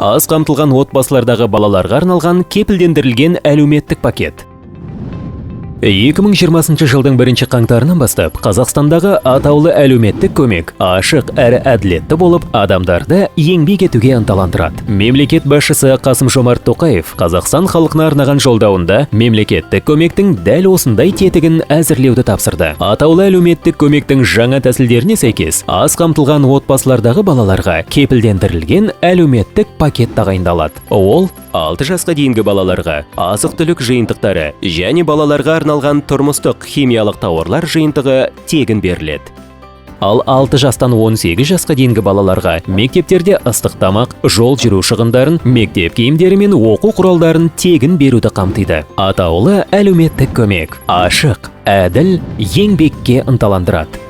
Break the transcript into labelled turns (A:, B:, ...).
A: Аз қамтылған отбасылардағы балаларға арналған кепілдендірілген әлеуметтік пакет. 2020 жылдың 1 қаңтарынан бастап Қазақстандағы атаулы әлеуметтік көмек ашық әрі әділетті болып, адамдарды еңбек етуге ынталандырады. Мемлекет басшысы Қасым-Жомарт Тоқаев Қазақстан халқына арнаған жолдауында мемлекеттік көмектің дәл осындай тетігін әзірлеуді тапсырды. Атаулы әлеуметтік көмектің жаңа тәсілдеріне сәйкес, аз қамтылған отбасылардағы балаларға кепілдендірілген әлеуметтік пакет тағайындалады. Ол 6 жасқа дейінгі балаларға азық-түлік жиынтықтары және балаларға арналған тұрмыстық химиялық тауарлар жиынтығы тегін беріледі. Ал 6 жастан 18 жасқа дейінгі балаларға мектептерде ыстық тамақ, жол жүру шығындарын, мектеп киімдері мен оқу құралдарын тегін беруді қамтиды. Атаулы әлеуметтік көмек ашық, әділ, еңбекке ынталандырады.